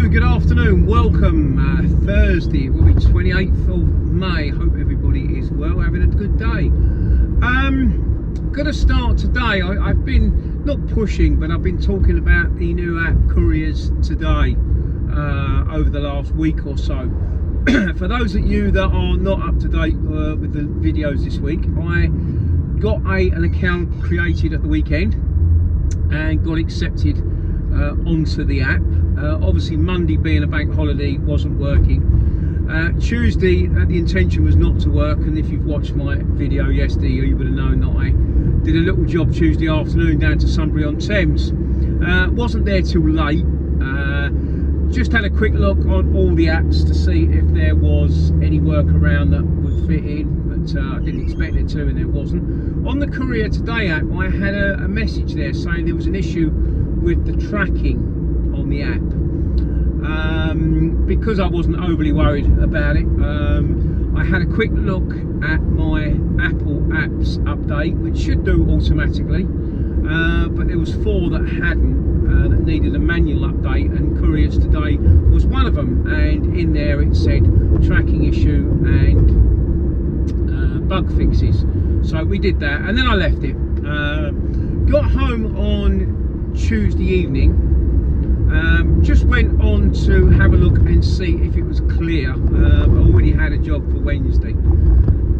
good afternoon, welcome. Thursday, it will be 28th of May. Hope everybody is well, having a good day. Gonna start today. I've been not pushing, but I've been talking about the new app Couriers Today over the last week or so. For those of you that are not up to date with the videos this week, I got an account created at the weekend and got accepted onto the app. Obviously Monday being a bank holiday wasn't working. Tuesday the intention was not to work, and if you've watched my video yesterday you would have known that I did a little job Tuesday afternoon down to Sunbury-on-Thames. Wasn't there till late. Just had a quick look on all the apps to see if there was any work around that would fit in, but I didn't expect it to, and there wasn't. On the Courier Today app I had a message there saying there was an issue with the tracking on the app. Because I wasn't overly worried about it, I had a quick look at my Apple Apps update, which should do automatically, but there was 4 that hadn't, that needed a manual update, and Couriers Today was one of them, and in there it said tracking issue and bug fixes. So we did that, and then I left it. Got home on Tuesday evening, just went on to have a look and see if it was clear. I already had a job for Wednesday,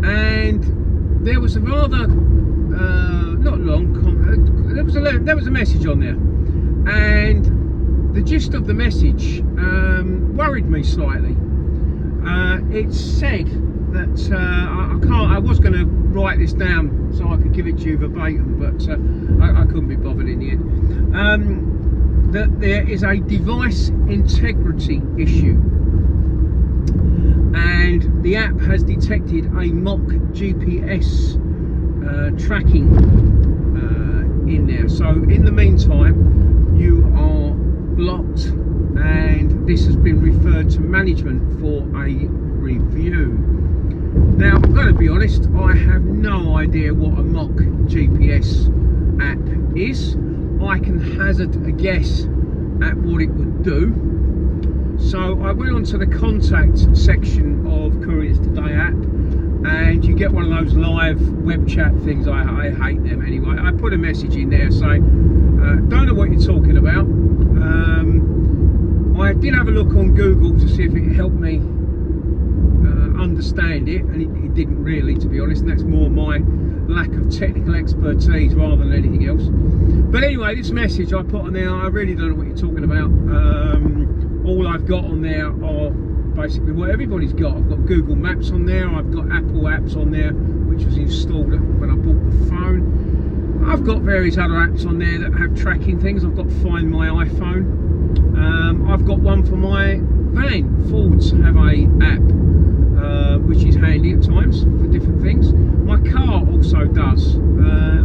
and there was a rather not long there was a message on there, and the gist of the message worried me slightly. It said that I was going to write this down so I could give it to you verbatim, but I couldn't be bothered in the end. That there is a device integrity issue, and the app has detected a mock GPS tracking in there. So in the meantime you are blocked, and this has been referred to management for a review. Now I'm going to be honest, I have no idea what a mock GPS app is. I can hazard a guess at what it would do. So I went onto the contact section of Couriers Today app, and you get one of those live web chat things. I hate them anyway. I put a message in there saying, don't know what you're talking about. I did have a look on Google to see if it helped me understand it, and it didn't really, to be honest, and that's more my lack of technical expertise rather than anything else. But anyway, this message I put on there, I really don't know what you're talking about. All I've got on there are basically what everybody's got. I've got Google Maps on there, I've got Apple Apps on there, which was installed when I bought the phone. I've got various other apps on there that have tracking things. I've got Find My iPhone. I've got one for my van. Fords have a app, which is handy at times for different things. My car also does,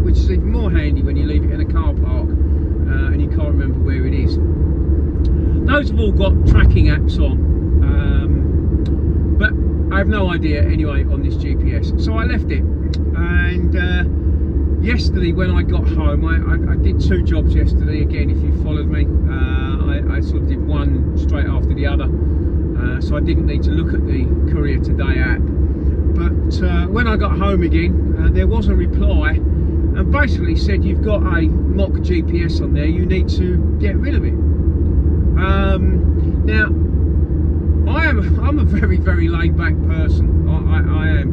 which is even more handy when you leave it in a car park and you can't remember where it is. Those have all got tracking apps on, but I have no idea anyway on this GPS, so I left it. And yesterday when I got home, I did 2 jobs yesterday. Again, if you followed me, I sort of did one straight after the other. So I didn't need to look at the Courier Today app. But when I got home again, there was a reply, and basically said you've got a mock GPS on there, you need to get rid of it. Now, I'm a very, very laid-back person. I am.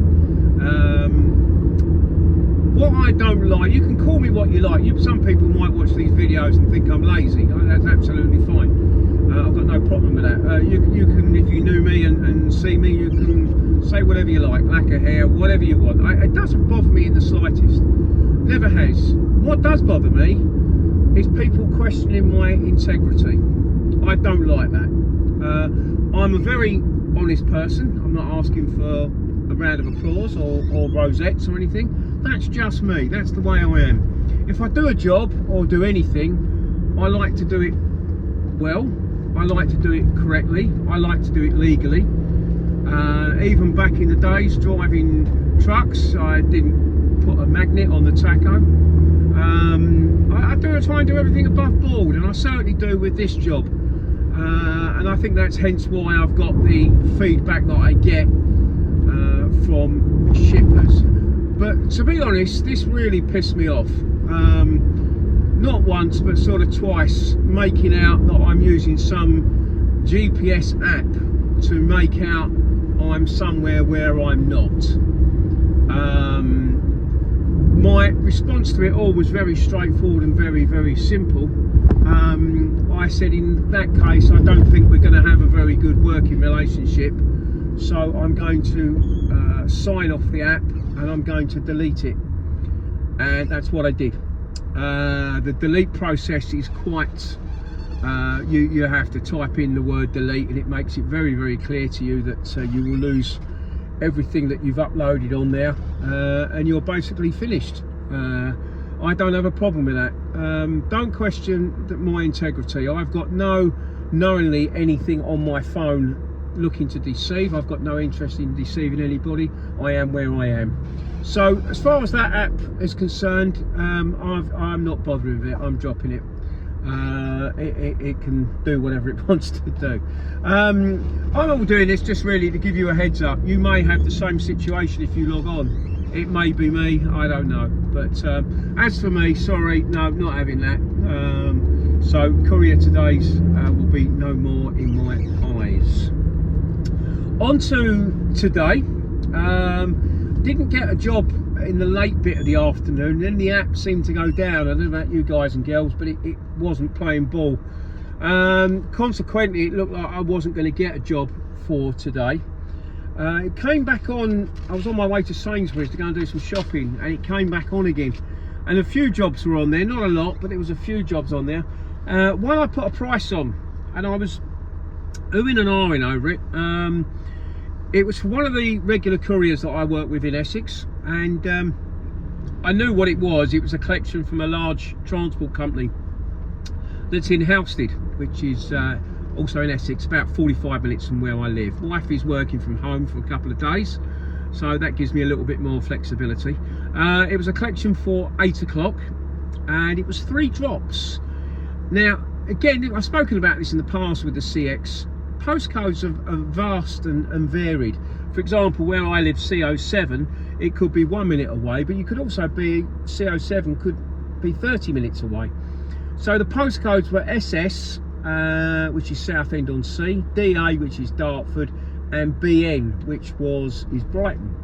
What I don't like, you can call me what you like. Some people might watch these videos and think I'm lazy. That's absolutely fine. I've got no problem with that. You can, if you knew me and see me, you can say whatever you like, lack of hair, whatever you want. It doesn't bother me in the slightest. Never has. What does bother me is people questioning my integrity. I don't like that. I'm a very honest person. I'm not asking for a round of applause or rosettes or anything. That's just me. That's the way I am. If I do a job or do anything, I like to do it well. I like to do it correctly. I like to do it legally. Even back in the days driving trucks, I didn't put a magnet on the tacho. I try and do everything above board, and I certainly do with this job. and I think that's hence why I've got the feedback that I get from shippers. But to be honest, this really pissed me off. Not once, but sort of twice, making out that I'm using some GPS app to make out I'm somewhere where I'm not. My response to it all was very straightforward and very, very simple. I said, in that case, I don't think we're going to have a very good working relationship, so I'm going to sign off the app and I'm going to delete it. And that's what I did. The delete process is quite, you have to type in the word delete, and it makes it very, very clear to you that you will lose everything that you've uploaded on there, and you're basically finished. I don't have a problem with that. Don't question my integrity. I've got no knowingly anything on my phone looking to deceive. I've got no interest in deceiving anybody. I am where I am. So as far as that app is concerned, I'm not bothering with it. I'm dropping it. It can do whatever it wants to do. I'm all doing this just really to give you a heads up. You may have the same situation if you log on. It may be me, I don't know. But as for me, sorry, no, not having that. So Courier Today's will be no more in my eyes. On to today. Didn't get a job in the late bit of the afternoon, then the app seemed to go down. I don't know about you guys and girls, but it wasn't playing ball. Consequently, it looked like I wasn't going to get a job for today. It came back on. I was on my way to Sainsbury's to go and do some shopping, and it came back on again, and a few jobs were on there, not a lot, but there was a few jobs on there. One I put a price on, and I was oohing and ahhing over it. It was for one of the regular couriers that I work with in Essex, and I knew what it was. It was a collection from a large transport company that's in Halstead, which is also in Essex, about 45 minutes from where I live. Wife is working from home for a couple of days, so that gives me a little bit more flexibility. It was a collection for 8 o'clock, and it was 3 drops. Now, again, I've spoken about this in the past with the CX. Postcodes are vast and varied. For example, where I live, CO7, it could be 1 minute away, but you could also be, CO7 could be 30 minutes away. So the postcodes were SS, which is Southend-on-Sea, DA, which is Dartford, and BN, which is Brighton.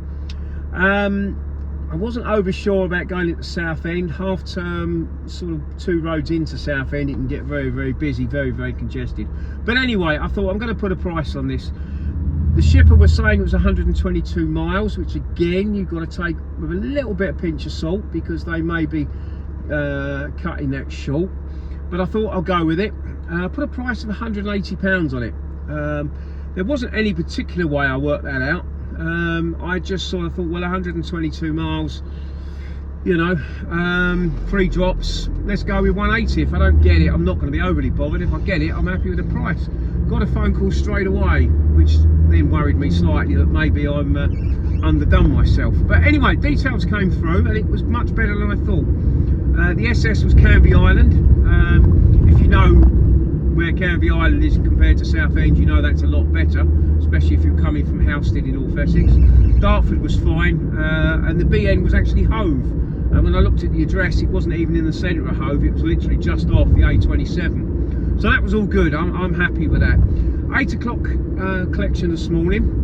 I wasn't over sure about going into Southend. Half term, sort of 2 roads into Southend, it can get very, very busy, very, very congested. But anyway, I thought I'm going to put a price on this. The shipper was saying it was 122 miles, which again, you've got to take with a little bit of pinch of salt, because they may be cutting that short. But I thought I'll go with it. I put a price of £180 on it. There wasn't any particular way I worked that out. I just sort of thought, well, 122 miles, you know, 3 drops, let's go with 180. If I don't get it, I'm not going to be overly bothered. If I get it, I'm happy with the price. Got a phone call straight away, which then worried me slightly that maybe I'm underdone myself. But anyway, details came through, and it was much better than I thought. The SS was Canvey Island. If you know where Canvey Island is compared to Southend, you know that's a lot better, especially if you're coming from Halstead in North Essex. Dartford was fine, and the BN was actually Hove. And when I looked at the address, it wasn't even in the centre of Hove, it was literally just off the A27. So that was all good. I'm happy with that. 8 o'clock collection this morning.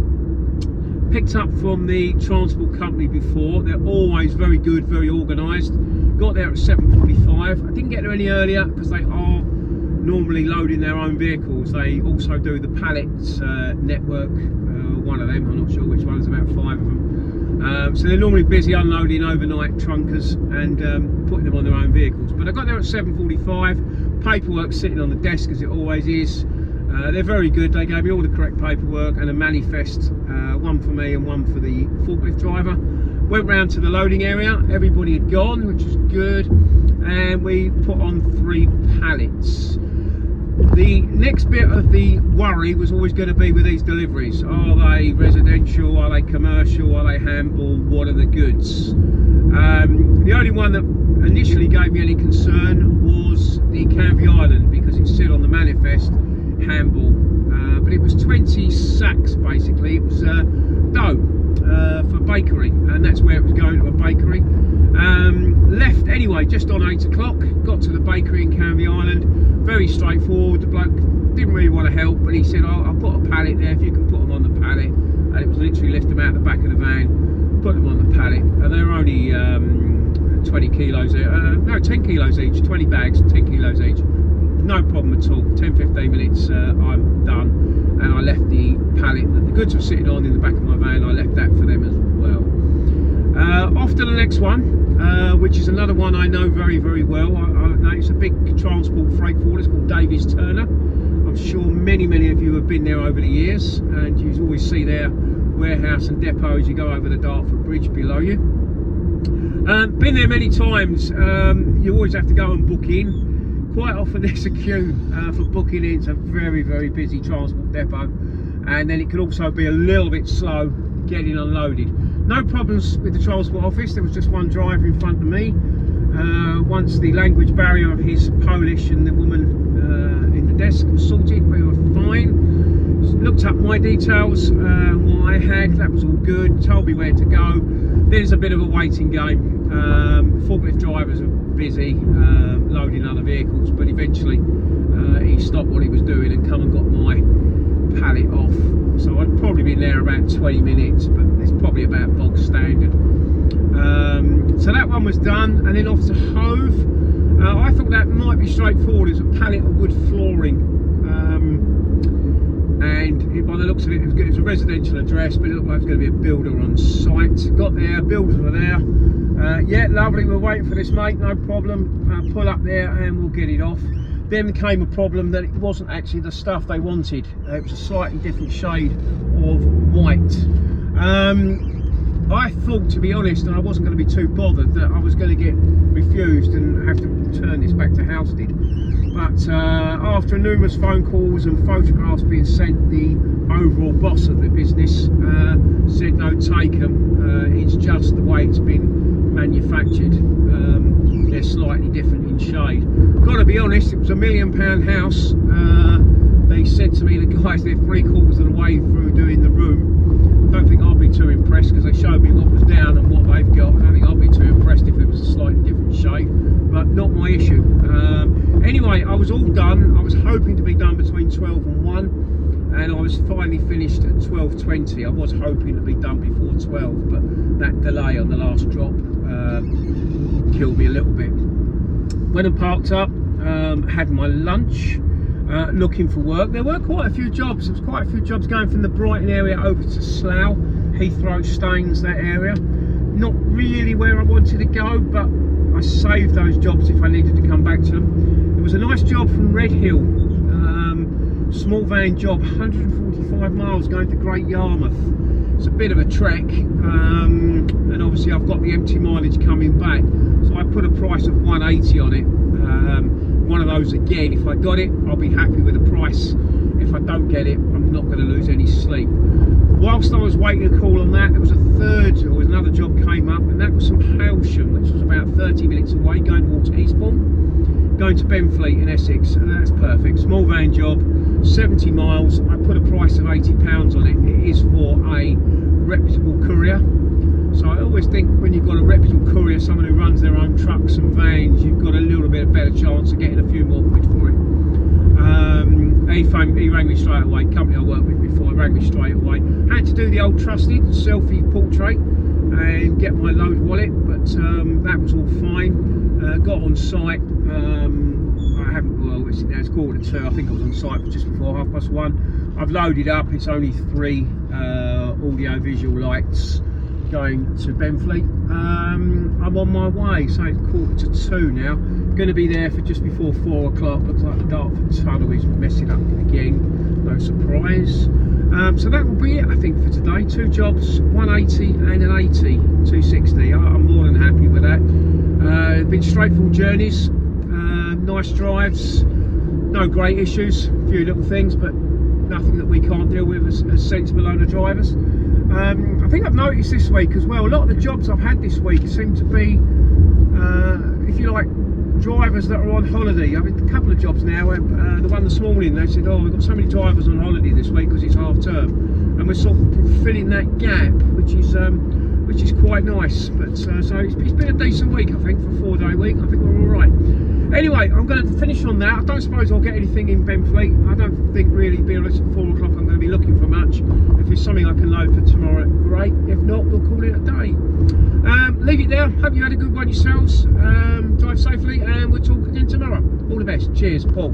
Picked up from the transport company before. They're always very good, very organised. Got there at 7:45. I didn't get there any earlier because they are normally loading their own vehicles. They also do the pallets network, one of them, I'm not sure which one, there's about 5 of them. So they're normally busy unloading overnight trunkers and putting them on their own vehicles. But I got there at 7:45, paperwork sitting on the desk as it always is. They're very good. They gave me all the correct paperwork and a manifest, one for me and one for the forklift driver. Went round to the loading area, everybody had gone, which was good, and we put on 3 pallets. The next bit of the worry was always going to be with these deliveries. Are they residential? Are they commercial? Are they handball? What are the goods? The only one that initially gave me any concern was the Canvey Island, because it said on the manifest handball, but it was 20 sacks basically. It was dough for bakery, and that's where it was going, to a bakery. Left anyway just on 8 o'clock, got to the bakery in Canvey Island. Very straightforward. The bloke didn't really want to help, but he said, I'll put a pallet there if you can put them on the pallet. And it was literally lift them out the back of the van, put them on the pallet, and they're only 20 kilos, no, 10 kilos each, 20 bags, 10 kilos each. No problem at all. 10-15 minutes, I'm done. And I left the pallet that the goods were sitting on in the back of my van, I left that for them as well. Off to the next one, which is another one I know very, very well. I know it's a big transport freight forwarder. It's called Davies Turner. I'm sure many of you have been there over the years, and you always see their warehouse and depot as you go over the Dartford Bridge below you. Been there many times. You always have to go and book in. Quite often there's a queue for booking in. It's a very, very busy transport depot, and then it can also be a little bit slow getting unloaded. No problems with the transport office. There was just one driver in front of me. Once the language barrier of his Polish and the woman in the desk was sorted, we were fine. Looked up my details, what I had, that was all good. Told me where to go. There's a bit of a waiting game. Forklift drivers are busy loading other vehicles, but eventually he stopped what he was doing and come and got my pallet off. So I'd probably been there about 20 minutes, but it's probably about bog standard. So that one was done, and then off to Hove. I thought that might be straightforward. It's a pallet of wood flooring, and by the looks of it, it was a residential address, but it looked like it was going to be a builder on site. Got there, builders were there. Yeah, lovely, we're waiting for this, mate, no problem. Pull up there and we'll get it off. Then came a problem that it wasn't actually the stuff they wanted. It was a slightly different shade of white. I thought, to be honest, and I wasn't going to be too bothered, that I was going to get refused and have to return this back to Halstead. But after numerous phone calls and photographs being sent, the overall boss of the business said, no, take them. It's just the way it's been manufactured. They're slightly different in shade. Got to be honest, it was £1 million house. They said to me, the guys, they're 3/4 of the way through doing the room. Don't think I'll be too impressed, because they showed me what was down and what they've got. I don't think I'll be too impressed if it was a slightly different shade, but not my issue. Anyway, I was all done. I was hoping to be done between 12 and 1, and I was finally finished at 12:20. I was hoping to be done before 12, but that delay on the last drop killed me a little bit. Went and parked up, had my lunch. Looking for work. There were quite a few jobs. There was quite a few jobs going from the Brighton area over to Slough, Heathrow, Staines, that area. Not really where I wanted to go, but I saved those jobs if I needed to come back to them. There was a nice job from Redhill, small van job, 145 miles going to Great Yarmouth. It's a bit of a trek, and obviously I've got the empty mileage coming back, so I put a price of 180 on it. One of those again. If I got it, I'll be happy with the price. If I don't get it, I'm not going to lose any sleep. Whilst I was waiting a call on that, there was another job came up, and that was from Hailsham, which was about 30 minutes away, going towards Eastbourne, going to Benfleet in Essex, and that's perfect. Small van job, 70 miles. I put a price of £80 on it. It is for a reputable courier. So I always think when you've got a reputable courier, someone who runs their own trucks and vans, you've got a little bit better chance of getting a few more quid for it. He rang me straight away. Company I worked with before, rang me straight away. Had to do the old trusted selfie portrait and get my load wallet, but that was all fine. Got on site. I haven't. Well, it's 1:45. I think I was on site for just before 1:30. I've loaded up. It's only 3 audio visual lights going to Benfleet. I'm on my way, so it's 1:45 now. Going to be there for just before 4 o'clock. Looks like the Dartford tunnel is messing up again, no surprise. So that will be it, I think, for today. 2 jobs, 180 and an 80, 260. I'm more than happy with that. Been straightforward journeys, nice drives, no great issues, a few little things, but nothing that we can't deal with as sensible owner drivers. I think I've noticed this week as well, a lot of the jobs I've had this week seem to be, if you like, drivers that are on holiday. I've had a couple of jobs now. The one this morning, they said, "Oh, we've got so many drivers on holiday this week because it's half term," and we're sort of filling that gap, which is quite nice. But so it's been a decent week, I think, for a 4-day week. I think we're all right. Anyway, I'm going to finish on that. I don't suppose I'll get anything in Benfleet. I don't think really, being honest, at 4 o'clock I'm going to be looking for much. If it's something I can load for tomorrow, great. If not, we'll call it a day. Leave it there. Hope you had a good one yourselves. Drive safely, and we'll talk again tomorrow. All the best. Cheers, Paul.